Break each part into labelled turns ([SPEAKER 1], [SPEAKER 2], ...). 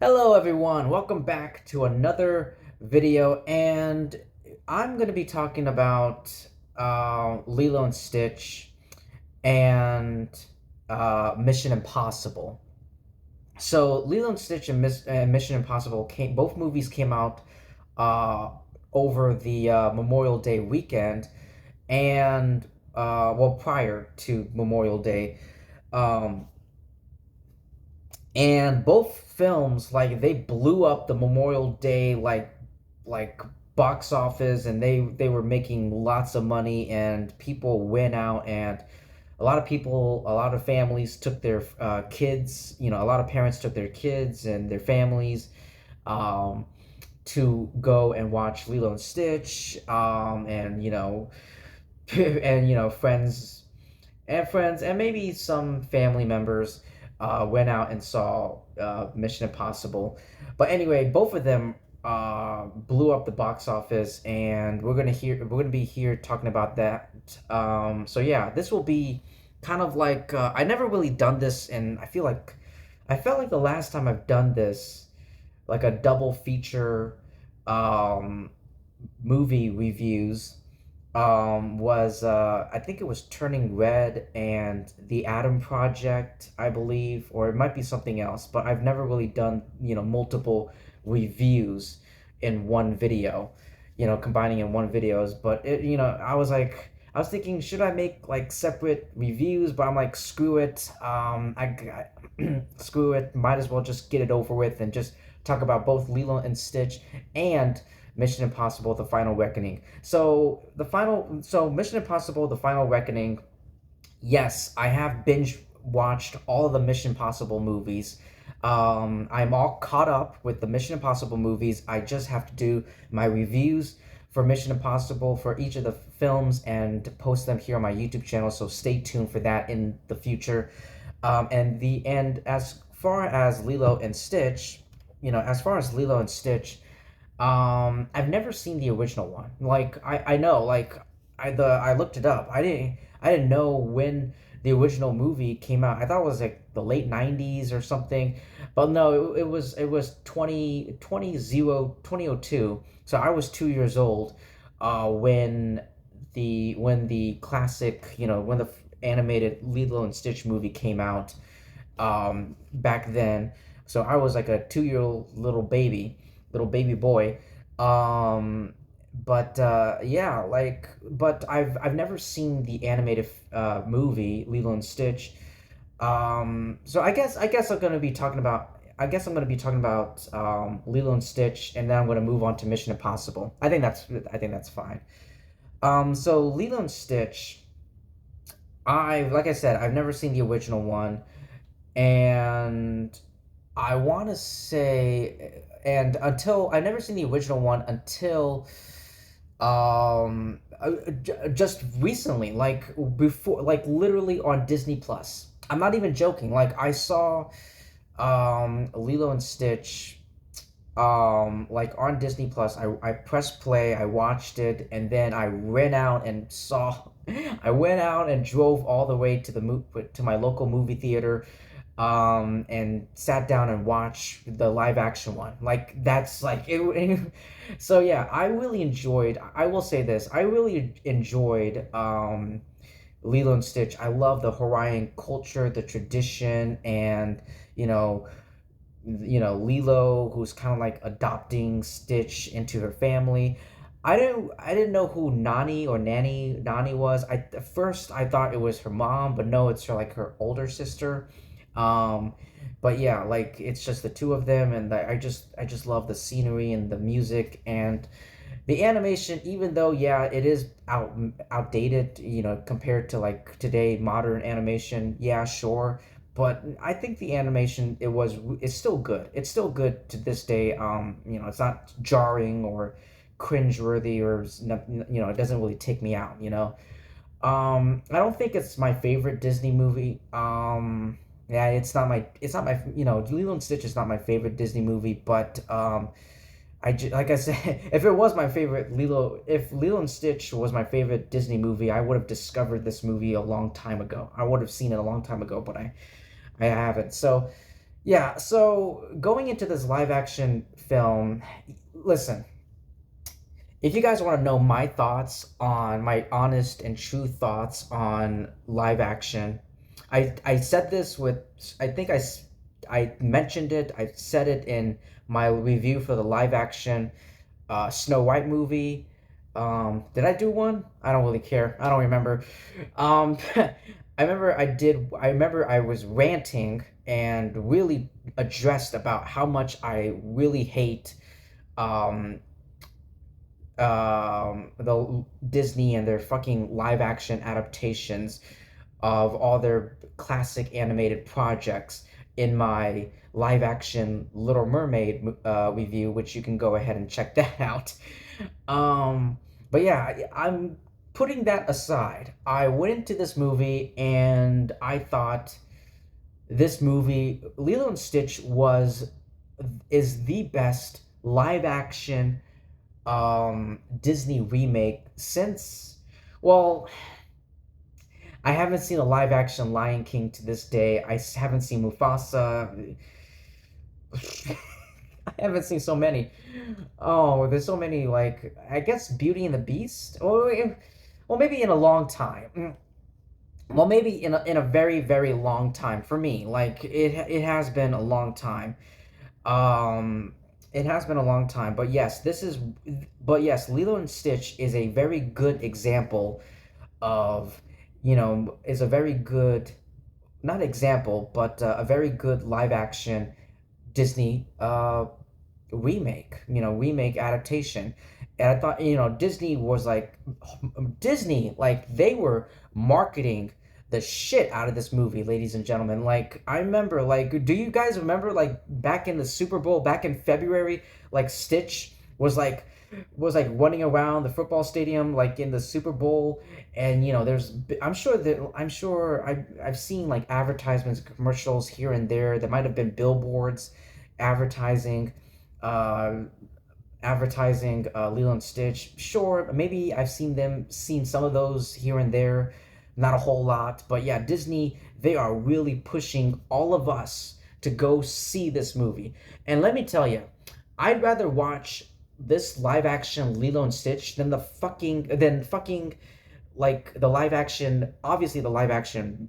[SPEAKER 1] Hello everyone, welcome back to another video, and I'm going to be talking about Lilo and Stitch and Mission Impossible. So Lilo and Stitch and Mission Impossible both movies came out uh, over the Memorial Day weekend, and well, prior to Memorial Day. Um, and both films, like, they blew up the Memorial Day, like box office, and they were making lots of money, and people went out, and a lot of families took their kids, a lot of parents took their kids and their families um to go and watch Lilo and Stitch, and and friends and maybe some family members went out and saw Mission Impossible. But anyway, both of them blew up the box office, and we're gonna be here talking about that. So yeah, this will be kind of like I never really done this, and I felt like the last time I've done this, like a double feature um, movie reviews, was I think it was Turning Red and The Atom Project, I believe, or it might be something else, but I've never really done, multiple reviews in one video, combining in one videos. But I was thinking, should I make like separate reviews? But I'm like, screw it. Screw it. Might as well just get it over with and just talk about both Lilo and Stitch and Mission Impossible: The Final Reckoning. So Mission Impossible: The Final Reckoning. Yes, I have binge watched all of the Mission Impossible movies. I'm all caught up with the Mission Impossible movies. I just have to do my reviews for Mission Impossible for each of the films and post them here on my YouTube channel. So stay tuned for that in the future. And as far as Lilo and Stitch, I've never seen the original one. Like, I know, like, I looked it up. I didn't know when the original movie came out. I thought it was like the late 90s or something. But no, it was 2002. So I was 2 years old when the classic, when the animated Lilo and Stitch movie came out back then. So I was like a 2 year old little baby boy. Um, but yeah, but I've never seen the animated movie Lilo and Stitch. So I guess I'm gonna be talking about Lilo and Stitch, and then I'm gonna move on to Mission Impossible. I think that's fine. So Lilo and Stitch, like I said, I've never seen the original one, and I want to say, and until I never seen the original one until just recently, like before, like literally on Disney Plus. I'm not even joking. Like, I saw Lilo and Stitch like on Disney Plus. I pressed play, I watched it, and then I went out and drove all the way to my local movie theater, and sat down and watched the live action one. Like, that's like it. So yeah, I will say this, I really enjoyed Lilo and Stitch. I love the Hawaiian culture, the tradition, and you know, Lilo, who's kind of like adopting Stitch into her family. I didn't know who Nani was. At first I thought it was her mom, but no, it's her older sister. Um, but yeah, like, it's just the two of them, and I just love the scenery and the music and the animation. Even though, yeah, it is outdated, compared to like today modern animation. Yeah, sure, but I think the animation, it's still good. It's still good to this day. It's not jarring or cringeworthy, or it doesn't really take me out. I don't think it's my favorite Disney movie. Yeah, it's not my, Lilo and Stitch is not my favorite Disney movie, but like I said, if Lilo and Stitch was my favorite Disney movie, I would have discovered this movie a long time ago. I would have seen it a long time ago, but I haven't. So Yeah, so going into this live action film, listen, if you guys want to know my thoughts on my honest and true thoughts on live action, I said this with I think I mentioned it. I said it in my review for the live action Snow White movie. Did I do one? I don't really care. I don't remember. I remember I was ranting and really addressed about how much I really hate um, the Disney and their fucking live action adaptations of all their classic animated projects in my live action Little Mermaid review, which you can go ahead and check that out. Um, but yeah, I'm putting that aside. I went into this movie and I thought this movie, Lilo and Stitch, was is the best live action Disney remake since, well, I haven't seen a live action Lion King to this day. I haven't seen Mufasa. I haven't seen so many. Oh, there's so many. Like, I guess Beauty and the Beast. Well, maybe in a long time. Well, maybe in a very very long time for me. Like it has been a long time. Um, it has been a long time. But yes, Lilo and Stitch is a very good example of, is a very good, not example, but a very good live action Disney remake adaptation. And I thought, Disney was like, they were marketing the shit out of this movie, ladies and gentlemen. Like, I remember, like, do you guys remember, like, back in the Super Bowl, back in February, like, Stitch was like running around the football stadium like in the Super Bowl, and I've seen like advertisements, commercials here and there. There might have been billboards advertising uh Lilo and Stitch. Sure, maybe I've seen some of those here and there, not a whole lot. But yeah, Disney, they are really pushing all of us to go see this movie. And let me tell you, I'd rather watch this live action Lilo and Stitch than fucking like the live action, obviously the live action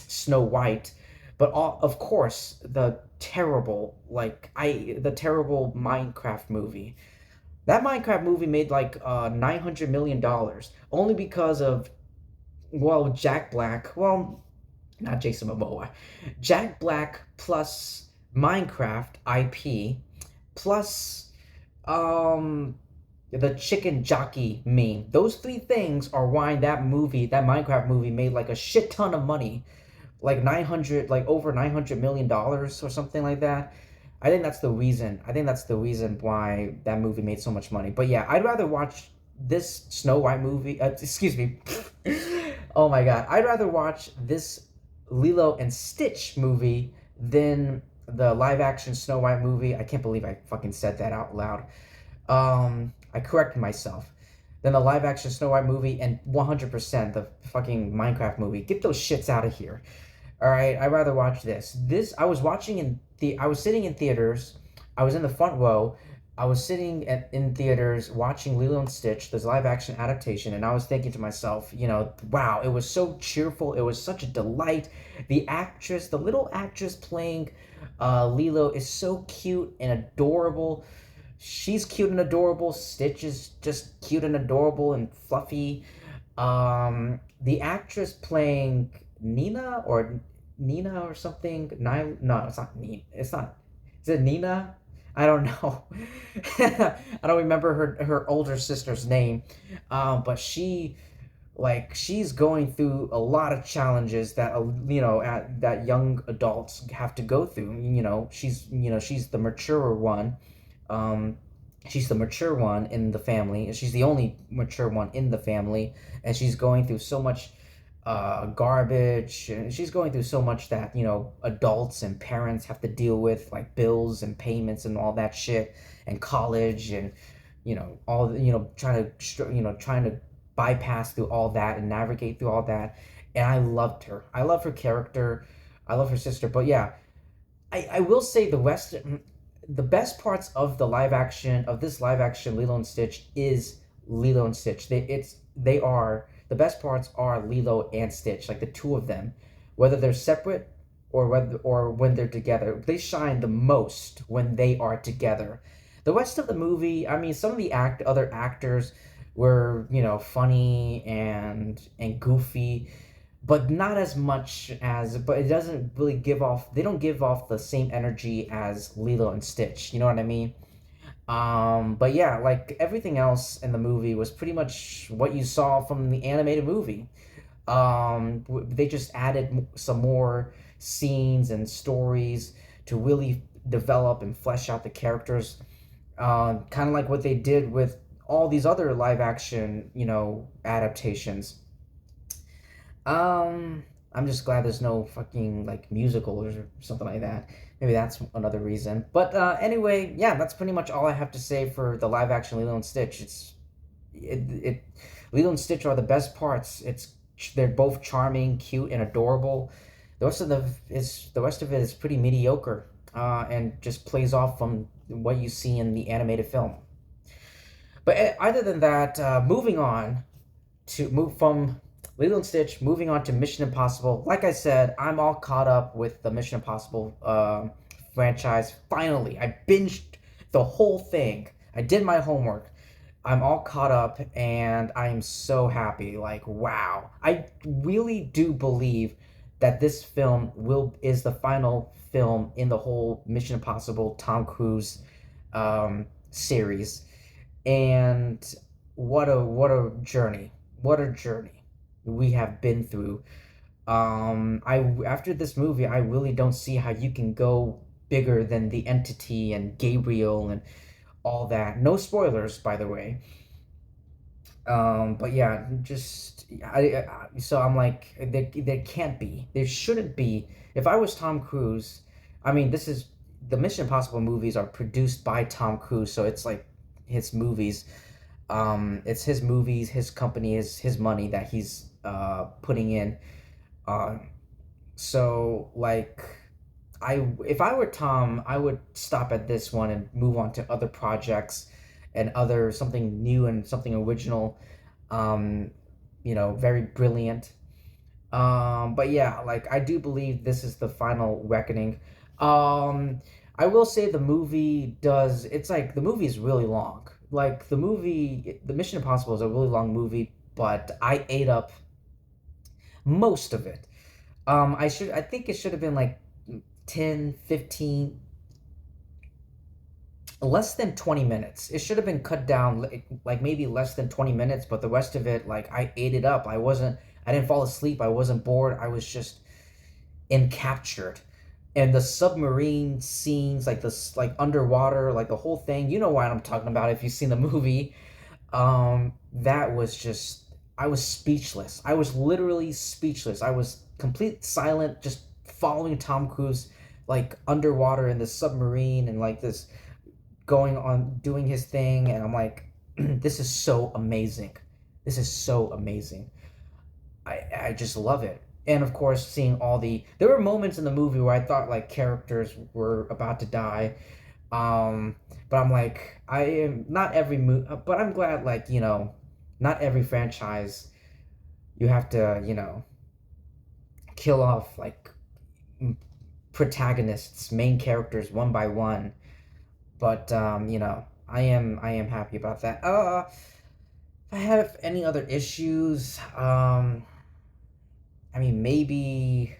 [SPEAKER 1] Snow White, but of course the terrible Minecraft movie. That Minecraft movie made like $900 million only because of, well, Jack Black. Well, not Jason Momoa. Jack Black plus Minecraft IP plus the chicken jockey meme. Those three things are why that Minecraft movie made like a shit ton of money, like over $900 million or something like that. I think that's the reason. I think that's the reason why that movie made so much money. But yeah, I'd rather watch this Snow White movie. Excuse me. Oh my god, I'd rather watch this Lilo and Stitch movie than the live action Snow White movie. I can't believe I fucking said that out loud. I corrected myself. Then the live action Snow White movie and 100% the fucking Minecraft movie. Get those shits out of here. All right, I'd rather watch this. I was sitting in theaters. I was in the front row. I was in theaters watching Lilo and Stitch, this live action adaptation, and I was thinking to myself, wow, it was so cheerful. It was such a delight. The little actress playing Lilo is so cute and adorable. She's cute and adorable. Stitch is just cute and adorable and fluffy. The actress playing Nina or something. No, it's not Nina. It's not. Is it Nina? I don't know. I don't remember her older sister's name. But she's going through a lot of challenges that that young adults have to go through. She's the mature one. Um, she's the mature one in the family. She's the only mature one in the family, and she's going through so much garbage. And she's going through so much that adults and parents have to deal with, like bills and payments and all that shit, and college and all trying to bypass through all that and navigate through all that. And I loved her. I love her character. I love her sister. But yeah, I will say the best parts of this live action Lilo and Stitch is Lilo and Stitch. They are the best parts are Lilo and Stitch, like the two of them, whether they're separate or when they're together. They shine the most when they are together. The rest of the movie, I mean, some of the other actors were, funny and goofy, but not as much as, but it doesn't really they don't give off the same energy as Lilo and Stitch, you know what I mean? But yeah, like everything else in the movie was pretty much what you saw from the animated movie. They just added some more scenes and stories to really develop and flesh out the characters, kind of like what they did with all these other live action, adaptations. I'm just glad there's no fucking like musical or something like that. Maybe that's another reason. But anyway, yeah, that's pretty much all I have to say for the live action Lilo and Stitch. It Lilo and Stitch are the best parts. They're both charming, cute, and adorable. The rest of it is pretty mediocre, and just plays off from what you see in the animated film. But other than that, moving on to move from Lilo and Stitch, moving on to Mission Impossible. Like I said, I'm all caught up with the Mission Impossible franchise. Finally, I binged the whole thing. I did my homework. I'm all caught up, and I am so happy. Like, wow! I really do believe that this film will is the final film in the whole Mission Impossible Tom Cruise series, and what a journey! What a journey we have been through. I After this movie, I really don't see how you can go bigger than the entity and Gabriel and all that. No spoilers, by the way. But yeah, just so I'm like, there can't be, there shouldn't be. If I was Tom Cruise, I mean, this is the Mission Impossible movies are produced by Tom Cruise, so it's like his movies. It's his movies, his company, his money that he's putting in. Uh, so like, if I were Tom, I would stop at this one and move on to other projects and other something new and something original. Um, very brilliant. But yeah, like I do believe this is the final reckoning. Um, I will say the movie does. It's like the movie is really long. Like the Mission Impossible is a really long movie, but I ate up most of it. I think it should have been like 10, 15, less than 20 minutes. It should have been cut down like maybe less than 20 minutes, but the rest of it, like I ate it up. I didn't fall asleep. I wasn't bored. I was just encaptured. And the submarine scenes, like this, like underwater, like the whole thing, you know what I'm talking about if you've seen the movie. That was just, I was speechless. I was literally speechless. I was complete silent, just following Tom Cruise, like underwater in the submarine and like this going on doing his thing, and I'm like, this is so amazing. This is so amazing. I just love it. And of course, seeing all there were moments in the movie where I thought like characters were about to die. Um, but I'm like, I am not every but I'm glad like not every franchise you have to kill off like protagonists, main characters one by one. But I am happy about that. If I have any other issues, I mean maybe.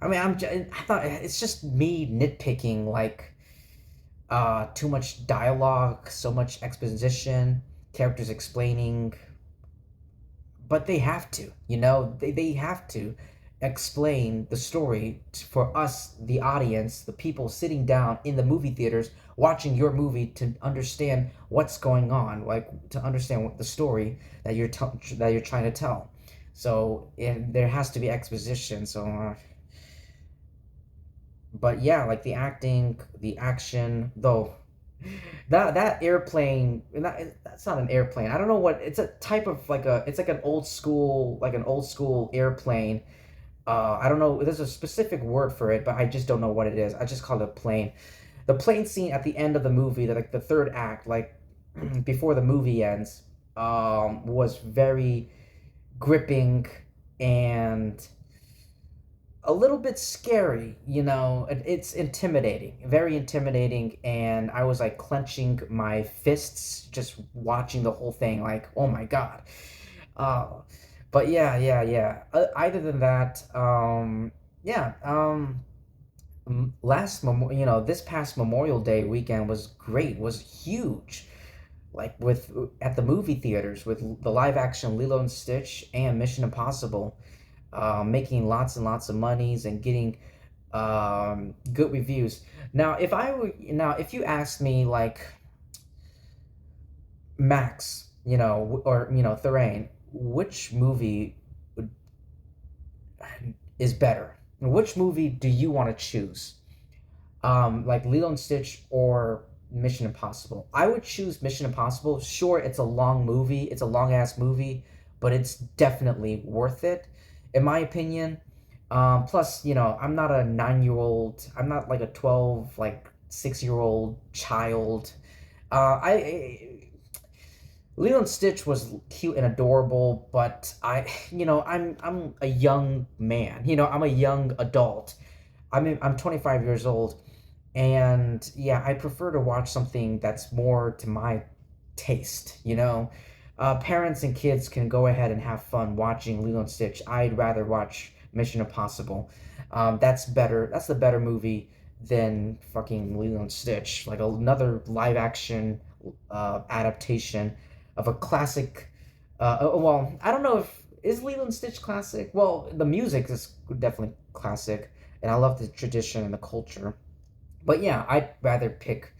[SPEAKER 1] I mean I thought it's just me nitpicking like too much dialogue, so much exposition, characters explaining, but they have to, they have to explain the story for us, the audience, the people sitting down in the movie theaters watching your movie, to understand what's going on, like to understand what the story that you're trying to tell. So there has to be exposition. So but yeah, like the acting, the action, though, that airplane, that's not an airplane. I don't know what it's a type of, like a it's like an old school airplane. I don't know. There's a specific word for it, but I just don't know what it is. I just call it plane. The plane scene at the end of the movie, like the third act, like before the movie ends, was very gripping and a little bit scary. It's intimidating, very intimidating, and I was like clenching my fists just watching the whole thing, like, oh my god. Uh, but yeah, yeah, yeah. Other than that, yeah. This past Memorial Day weekend was great. Was huge. Like with at the movie theaters with the live action Lilo and Stitch and Mission Impossible, making lots and lots of monies and getting good reviews. Now, if you asked me like Max, or Thorane, which movie would- is better? Which movie do you want to choose? Like Lilo and Stitch or Mission Impossible? I would choose Mission Impossible. Sure, it's a long movie, it's a long ass movie, but it's definitely worth it, in my opinion. Plus, I'm not a 9-year-old. I'm not like a 12, like 6-year-old child. Lilo and Stitch was cute and adorable, but I'm a young man. I'm a young adult. I'm 25 years old, and yeah, I prefer to watch something that's more to my taste. Parents and kids can go ahead and have fun watching Lilo and Stitch. I'd rather watch Mission Impossible. That's better. That's the better movie than fucking Lilo and Stitch. Like another live action adaptation of a classic. Well, I don't know if is Lilo and Stitch classic. Well, the music is definitely classic, and I love the tradition and the culture. But yeah, I'd rather pick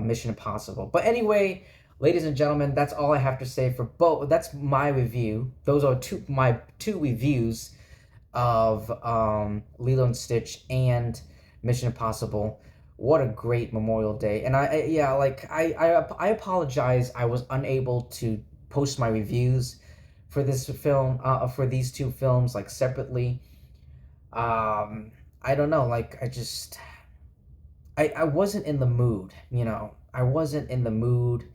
[SPEAKER 1] Mission Impossible. But anyway, ladies and gentlemen, that's all I have to say for both. That's my review. Those are my two reviews of Lilo and Stitch and Mission Impossible. What a great Memorial Day! And yeah, like I apologize. I was unable to post my reviews for this film, for these two films, like separately. I don't know. Like I wasn't in the mood. I wasn't in the mood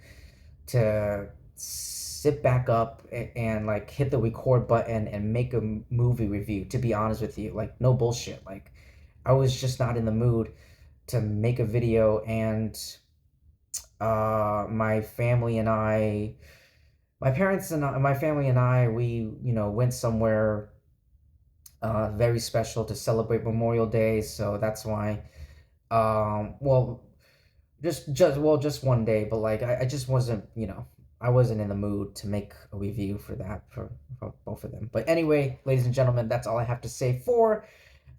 [SPEAKER 1] to sit back up and like hit the record button and make a movie review, to be honest with you. Like, no bullshit. Like, I was just not in the mood to make a video. And my family and I my parents and my family and I, we went somewhere very special to celebrate Memorial Day. So that's why, well, just one day, but like I just wasn't, I wasn't in the mood to make a review for that, for both of them. But anyway, ladies and gentlemen, that's all I have to say for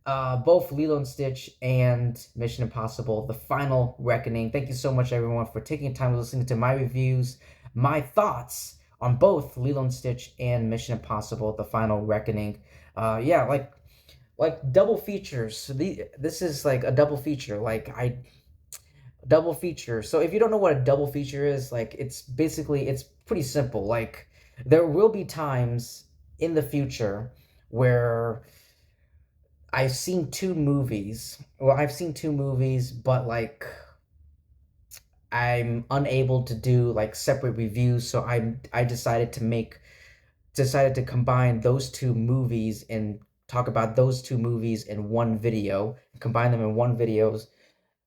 [SPEAKER 1] both Lilo and Stitch and Mission Impossible: The Final Reckoning. Thank you so much, everyone, for taking time to listen to my reviews, my thoughts on both Lilo and Stitch and Mission Impossible: The Final Reckoning. Yeah, like double features. This is like a double feature. Double feature. So if you don't know what a double feature is, like it's pretty simple. Like there will be times in the future where I've seen two movies, but like I'm unable to do like separate reviews, so I decided to combine those two movies and talk about those two movies in one video, combine them in one videos,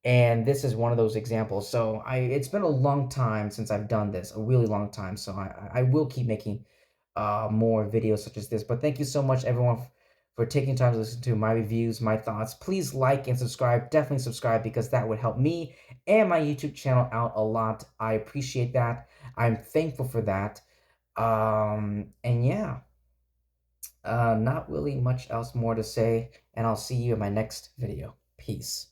[SPEAKER 1] and this is one of those examples. So it's been a long time since I've done this, a really long time. So I will keep making more videos such as this. But thank you so much, everyone, for taking time to listen to my reviews, my thoughts. Please like and subscribe. Definitely subscribe, because that would help me and my YouTube channel out a lot. I appreciate that. I'm thankful for that. And yeah, not really much else more to say. And I'll see you in my next video. Peace.